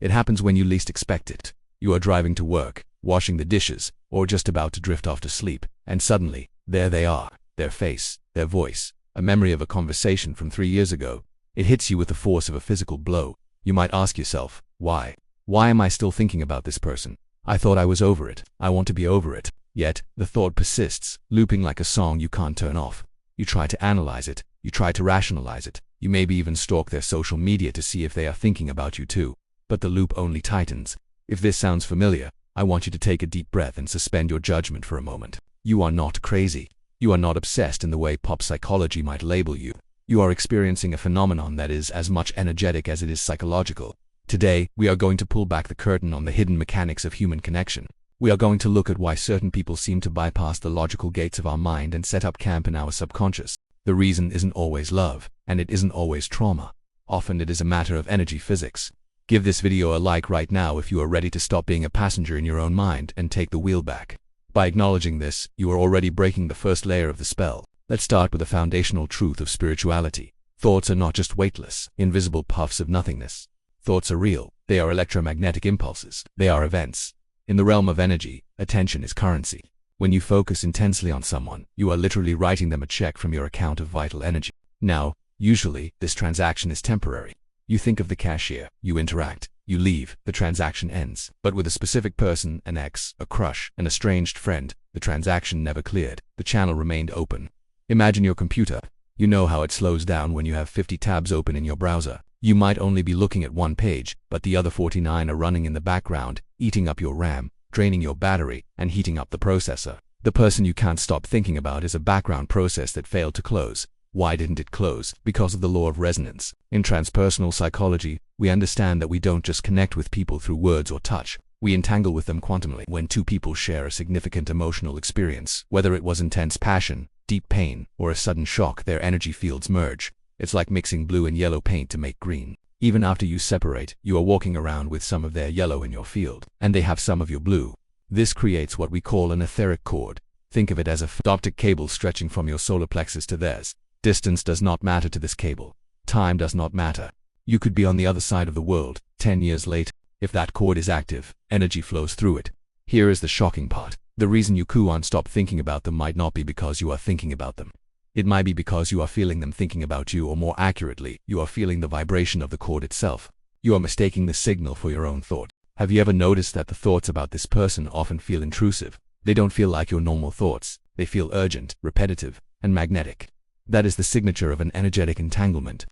It happens when you least expect it. You are driving to work, washing the dishes, or just about to drift off to sleep, and suddenly, there they are, their face, their voice, a memory of a conversation from 3 years ago. It hits you with the force of a physical blow. You might ask yourself, why? Why am I still thinking about this person? I thought I was over it. I want to be over it. Yet, the thought persists, looping like a song you can't turn off. You try to analyze it. You try to rationalize it. You maybe even stalk their social media to see if they are thinking about you too. But the loop only tightens. If this sounds familiar, I want you to take a deep breath and suspend your judgment for a moment. You are not crazy. You are not obsessed in the way pop psychology might label you. You are experiencing a phenomenon that is as much energetic as it is psychological. Today, we are going to pull back the curtain on the hidden mechanics of human connection. We are going to look at why certain people seem to bypass the logical gates of our mind and set up camp in our subconscious. The reason isn't always love, and it isn't always trauma. Often it is a matter of energy physics. Give this video a like right now if you are ready to stop being a passenger in your own mind and take the wheel back. By acknowledging this, you are already breaking the first layer of the spell. Let's start with the foundational truth of spirituality. Thoughts are not just weightless, invisible puffs of nothingness. Thoughts are real. They are electromagnetic impulses. They are events. In the realm of energy, attention is currency. When you focus intensely on someone, you are literally writing them a check from your account of vital energy. Now, usually, this transaction is temporary. You think of the cashier, you interact, you leave, the transaction ends. But with a specific person, an ex, a crush, an estranged friend, the transaction never cleared. The channel remained open. Imagine your computer. You know how it slows down when you have 50 tabs open in your browser. You might only be looking at one page, but the other 49 are running in the background, eating up your RAM, draining your battery, and heating up the processor. The person you can't stop thinking about is a background process that failed to close. Why didn't it close? Because of the law of resonance. In transpersonal psychology, we understand that we don't just connect with people through words or touch. We entangle with them quantumly. When two people share a significant emotional experience, whether it was intense passion, deep pain, or a sudden shock, their energy fields merge. It's like mixing blue and yellow paint to make green. Even after you separate, you are walking around with some of their yellow in your field, and they have some of your blue. This creates what we call an etheric cord. Think of it as a optic cable stretching from your solar plexus to theirs. Distance does not matter to this cable. Time does not matter. You could be on the other side of the world, 10 years later. If that cord is active, energy flows through it. Here is the shocking part. The reason you can't stop thinking about them might not be because you are thinking about them. It might be because you are feeling them thinking about you, or more accurately, you are feeling the vibration of the cord itself. You are mistaking the signal for your own thought. Have you ever noticed that the thoughts about this person often feel intrusive? They don't feel like your normal thoughts. They feel urgent, repetitive, and magnetic. That is the signature of an energetic entanglement.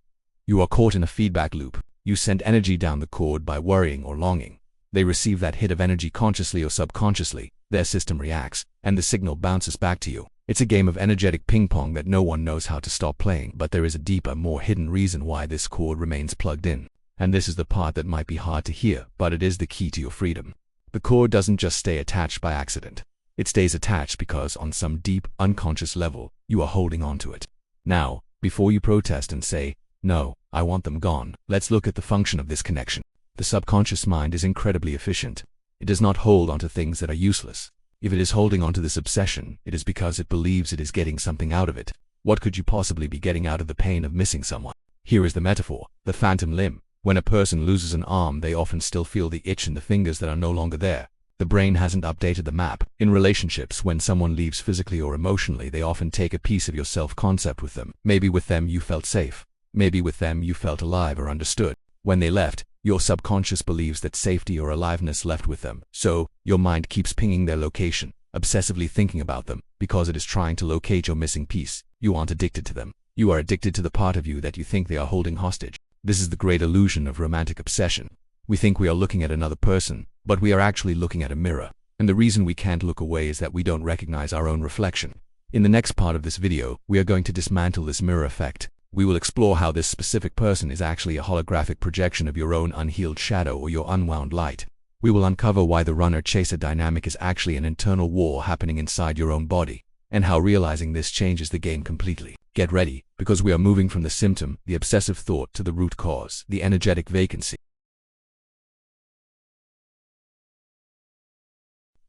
You are caught in a feedback loop. You send energy down the cord by worrying or longing. They receive that hit of energy consciously or subconsciously. Their system reacts, and the signal bounces back to you. It's a game of energetic ping pong that no one knows how to stop playing, but there is a deeper, more hidden reason why this cord remains plugged in. And this is the part that might be hard to hear, but it is the key to your freedom. The cord doesn't just stay attached by accident. It stays attached because on some deep, unconscious level, you are holding on to it. Now, before you protest and say, "No, I want them gone," let's look at the function of this connection. The subconscious mind is incredibly efficient. It does not hold onto things that are useless. If it is holding onto this obsession, it is because it believes it is getting something out of it. What could you possibly be getting out of the pain of missing someone? Here is the metaphor, the phantom limb. When a person loses an arm, they often still feel the itch in the fingers that are no longer there. The brain hasn't updated the map. In relationships, when someone leaves physically or emotionally, they often take a piece of your self-concept with them. Maybe with them you felt safe. Maybe with them you felt alive or understood. When they left, your subconscious believes that safety or aliveness left with them. So, your mind keeps pinging their location, obsessively thinking about them, because it is trying to locate your missing piece. You aren't addicted to them. You are addicted to the part of you that you think they are holding hostage. This is the great illusion of romantic obsession. We think we are looking at another person, but we are actually looking at a mirror. And the reason we can't look away is that we don't recognize our own reflection. In the next part of this video, we are going to dismantle this mirror effect. We will explore how this specific person is actually a holographic projection of your own unhealed shadow or your unwound light. We will uncover why the runner-chaser dynamic is actually an internal war happening inside your own body, and how realizing this changes the game completely. Get ready, because we are moving from the symptom, the obsessive thought, to the root cause, the energetic vacancy.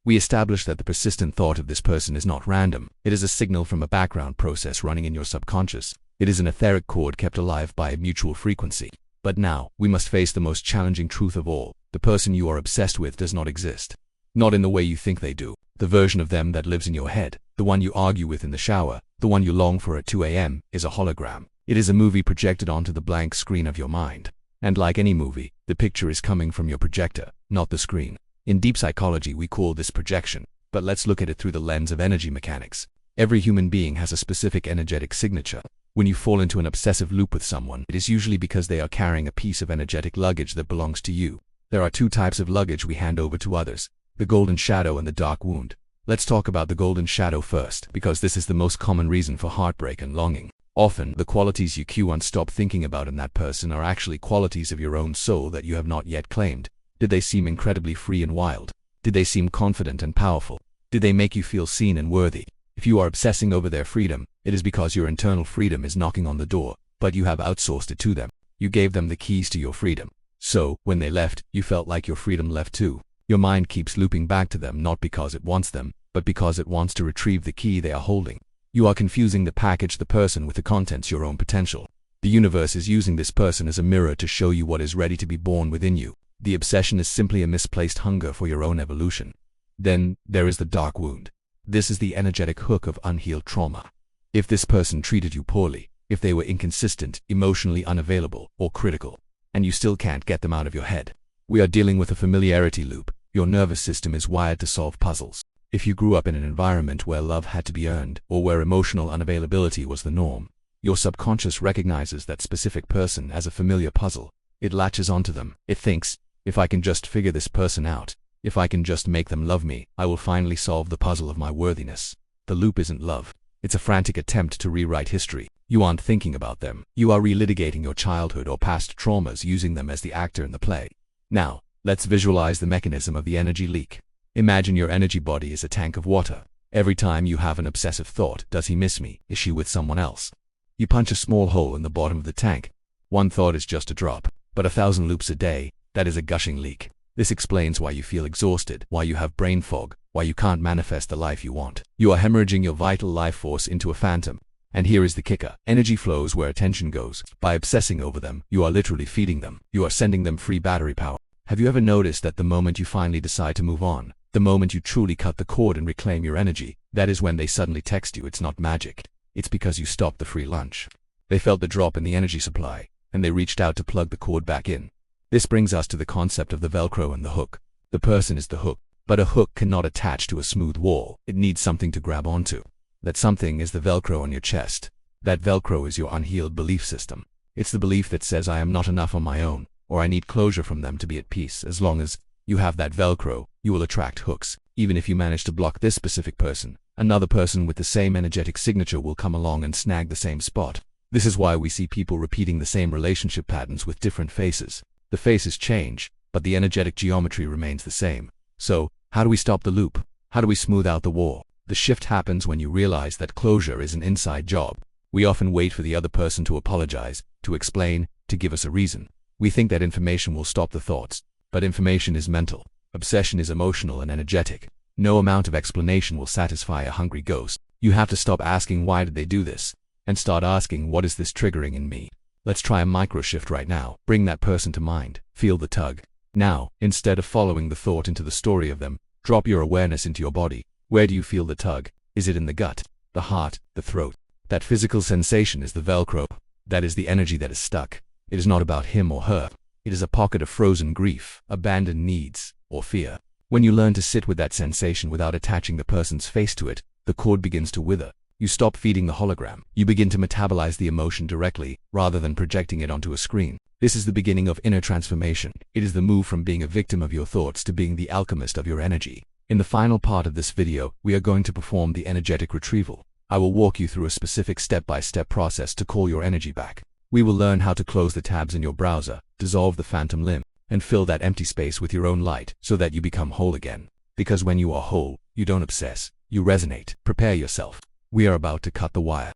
We established that the persistent thought of this person is not random. It is a signal from a background process running in your subconscious. It is an etheric cord kept alive by a mutual frequency. But now, we must face the most challenging truth of all. The person you are obsessed with does not exist. Not in the way you think they do. The version of them that lives in your head, the one you argue with in the shower, the one you long for at 2 a.m., is a hologram. It is a movie projected onto the blank screen of your mind. And like any movie, the picture is coming from your projector, not the screen. In deep psychology, we call this projection, but let's look at it through the lens of energy mechanics. Every human being has a specific energetic signature. When you fall into an obsessive loop with someone, it is usually because they are carrying a piece of energetic luggage that belongs to you. There are two types of luggage we hand over to others: the golden shadow and the dark wound. Let's talk about the golden shadow first, because this is the most common reason for heartbreak and longing. Often, the qualities you can't stop thinking about in that person are actually qualities of your own soul that you have not yet claimed. Did they seem incredibly free and wild? Did they seem confident and powerful? Did they make you feel seen and worthy? If you are obsessing over their freedom, it is because your internal freedom is knocking on the door, but you have outsourced it to them. You gave them the keys to your freedom. So, when they left, you felt like your freedom left too. Your mind keeps looping back to them not because it wants them, but because it wants to retrieve the key they are holding. You are confusing the package, the person, with the contents, your own potential. The universe is using this person as a mirror to show you what is ready to be born within you. The obsession is simply a misplaced hunger for your own evolution. Then, there is the dark wound. This is the energetic hook of unhealed trauma. If this person treated you poorly, if they were inconsistent, emotionally unavailable, or critical, and you still can't get them out of your head, we are dealing with a familiarity loop. Your nervous system is wired to solve puzzles. If you grew up in an environment where love had to be earned, or where emotional unavailability was the norm, your subconscious recognizes that specific person as a familiar puzzle. It latches onto them. It thinks, if I can just figure this person out, if I can just make them love me, I will finally solve the puzzle of my worthiness. The loop isn't love. It's a frantic attempt to rewrite history. You aren't thinking about them. You are relitigating your childhood or past traumas, using them as the actor in the play. Now, let's visualize the mechanism of the energy leak. Imagine your energy body is a tank of water. Every time you have an obsessive thought, does he miss me? Is she with someone else? You punch a small hole in the bottom of the tank. One thought is just a drop, but 1,000 loops a day, that is a gushing leak. This explains why you feel exhausted, why you have brain fog, why you can't manifest the life you want. You are hemorrhaging your vital life force into a phantom. And here is the kicker. Energy flows where attention goes. By obsessing over them, you are literally feeding them. You are sending them free battery power. Have you ever noticed that the moment you finally decide to move on, the moment you truly cut the cord and reclaim your energy, that is when they suddenly text you? It's not magic. It's because you stopped the free lunch. They felt the drop in the energy supply, and they reached out to plug the cord back in. This brings us to the concept of the Velcro and the hook. The person is the hook, but a hook cannot attach to a smooth wall. It needs something to grab onto. That something is the Velcro on your chest. That Velcro is your unhealed belief system. It's the belief that says I am not enough on my own, or I need closure from them to be at peace. As long as you have that Velcro, you will attract hooks. Even if you manage to block this specific person, another person with the same energetic signature will come along and snag the same spot. This is why we see people repeating the same relationship patterns with different faces. The faces change, but the energetic geometry remains the same. So, how do we stop the loop? How do we smooth out the wall? The shift happens when you realize that closure is an inside job. We often wait for the other person to apologize, to explain, to give us a reason. We think that information will stop the thoughts, but information is mental. Obsession is emotional and energetic. No amount of explanation will satisfy a hungry ghost. You have to stop asking why did they do this, and start asking what is this triggering in me. Let's try a micro shift right now. Bring that person to mind. Feel the tug. Now, instead of following the thought into the story of them, drop your awareness into your body. Where do you feel the tug? Is it in the gut, the heart, the throat? That physical sensation is the Velcro. That is the energy that is stuck. It is not about him or her. It is a pocket of frozen grief, abandoned needs, or fear. When you learn to sit with that sensation without attaching the person's face to it, the cord begins to wither. You stop feeding the hologram. You begin to metabolize the emotion directly, rather than projecting it onto a screen. This is the beginning of inner transformation. It is the move from being a victim of your thoughts to being the alchemist of your energy. In the final part of this video, we are going to perform the energetic retrieval. I will walk you through a specific step-by-step process to call your energy back. We will learn how to close the tabs in your browser, dissolve the phantom limb, and fill that empty space with your own light so that you become whole again. Because when you are whole, you don't obsess, you resonate. Prepare yourself. We are about to cut the wire.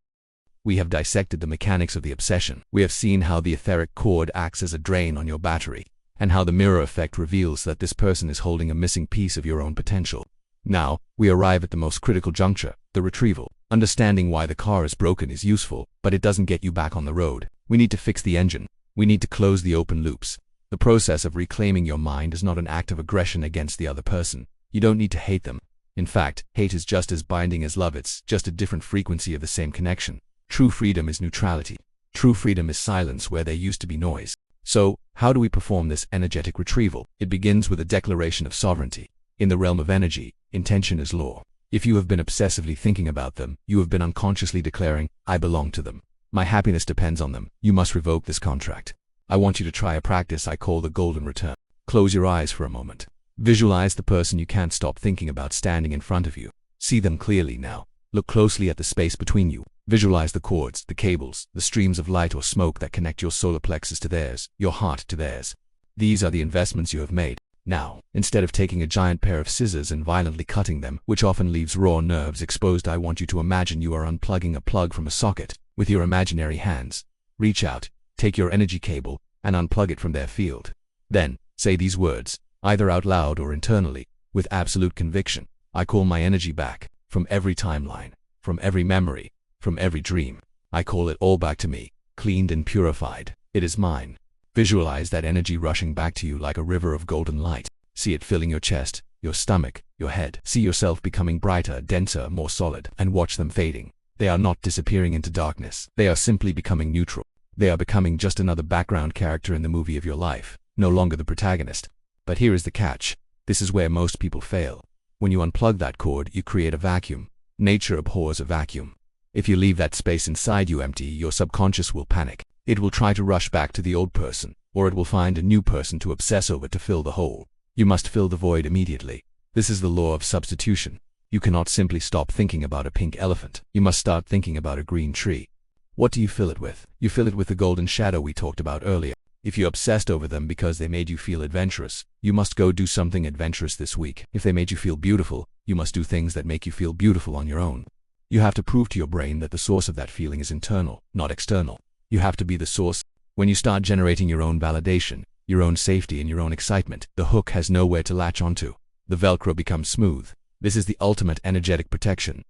We have dissected the mechanics of the obsession. We have seen how the etheric cord acts as a drain on your battery, and how the mirror effect reveals that this person is holding a missing piece of your own potential. Now, we arrive at the most critical juncture, the retrieval. Understanding why the car is broken is useful, but it doesn't get you back on the road. We need to fix the engine. We need to close the open loops. The process of reclaiming your mind is not an act of aggression against the other person. You don't need to hate them. In fact, hate is just as binding as love. It's just a different frequency of the same connection. True freedom is neutrality. True freedom is silence where there used to be noise. So, how do we perform this energetic retrieval? It begins with a declaration of sovereignty. In the realm of energy, intention is law. If you have been obsessively thinking about them, you have been unconsciously declaring, I belong to them. My happiness depends on them. You must revoke this contract. I want you to try a practice I call the golden return. Close your eyes for a moment. Visualize the person you can't stop thinking about standing in front of you. See them clearly now. Look closely at the space between you. Visualize the cords, the cables, the streams of light or smoke that connect your solar plexus to theirs, your heart to theirs. These are the investments you have made. Now, instead of taking a giant pair of scissors and violently cutting them, which often leaves raw nerves exposed, I want you to imagine you are unplugging a plug from a socket with your imaginary hands. Reach out, take your energy cable, and unplug it from their field. Then, say these words, either out loud or internally, with absolute conviction. I call my energy back, from every timeline, from every memory, from every dream. I call it all back to me, cleaned and purified. It is mine. Visualize that energy rushing back to you like a river of golden light. See it filling your chest, your stomach, your head. See yourself becoming brighter, denser, more solid, and watch them fading. They are not disappearing into darkness. They are simply becoming neutral. They are becoming just another background character in the movie of your life, no longer the protagonist. But here is the catch. This is where most people fail. When you unplug that cord, you create a vacuum. Nature abhors a vacuum. If you leave that space inside you empty, your subconscious will panic. It will try to rush back to the old person, or it will find a new person to obsess over to fill the hole. You must fill the void immediately. This is the law of substitution. You cannot simply stop thinking about a pink elephant. You must start thinking about a green tree. What do you fill it with? You fill it with the golden shadow we talked about earlier. If you obsessed over them because they made you feel adventurous, you must go do something adventurous this week. If they made you feel beautiful, you must do things that make you feel beautiful on your own. You have to prove to your brain that the source of that feeling is internal, not external. You have to be the source. When you start generating your own validation, your own safety and your own excitement, the hook has nowhere to latch onto. The Velcro becomes smooth. This is the ultimate energetic protection.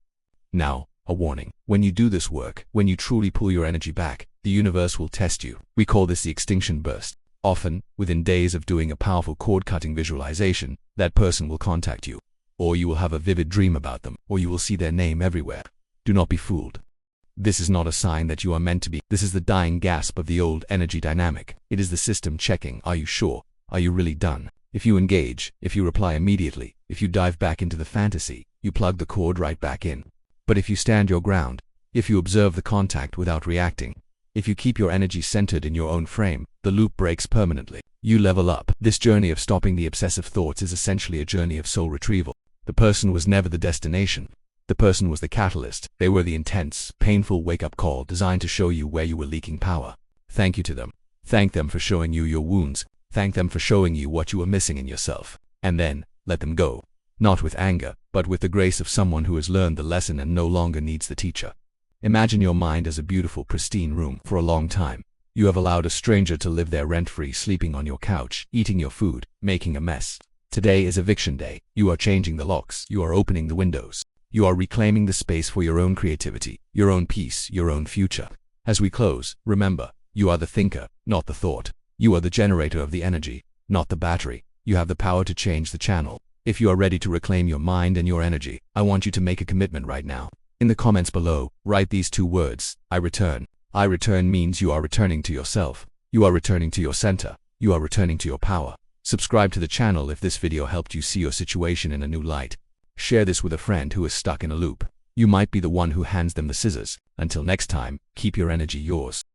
Now, a warning. When you do this work, when you truly pull your energy back, the universe will test you. We call this the extinction burst. Often, within days of doing a powerful cord-cutting visualization, that person will contact you. Or you will have a vivid dream about them, or you will see their name everywhere. Do not be fooled. This is not a sign that you are meant to be. This is the dying gasp of the old energy dynamic. It is the system checking, are you sure? Are you really done? If you engage, if you reply immediately, if you dive back into the fantasy, you plug the cord right back in. But if you stand your ground, if you observe the contact without reacting, if you keep your energy centered in your own frame, the loop breaks permanently. You level up. This journey of stopping the obsessive thoughts is essentially a journey of soul retrieval. The person was never the destination. The person was the catalyst. They were the intense, painful wake-up call designed to show you where you were leaking power. Thank you to them. Thank them for showing you your wounds. Thank them for showing you what you were missing in yourself. And then, let them go. Not with anger, but with the grace of someone who has learned the lesson and no longer needs the teacher. Imagine your mind as a beautiful, pristine room. For a long time, you have allowed a stranger to live there rent-free, sleeping on your couch, eating your food, making a mess. Today is eviction day. You are changing the locks. You are opening the windows. You are reclaiming the space for your own creativity, your own peace, your own future. As we close, remember, you are the thinker, not the thought. You are the generator of the energy, not the battery. You have the power to change the channel. If you are ready to reclaim your mind and your energy, I want you to make a commitment right now. In the comments below, write these 2 words, I return. I return means you are returning to yourself. You are returning to your center. You are returning to your power. Subscribe to the channel if this video helped you see your situation in a new light. Share this with a friend who is stuck in a loop. You might be the one who hands them the scissors. Until next time, keep your energy yours.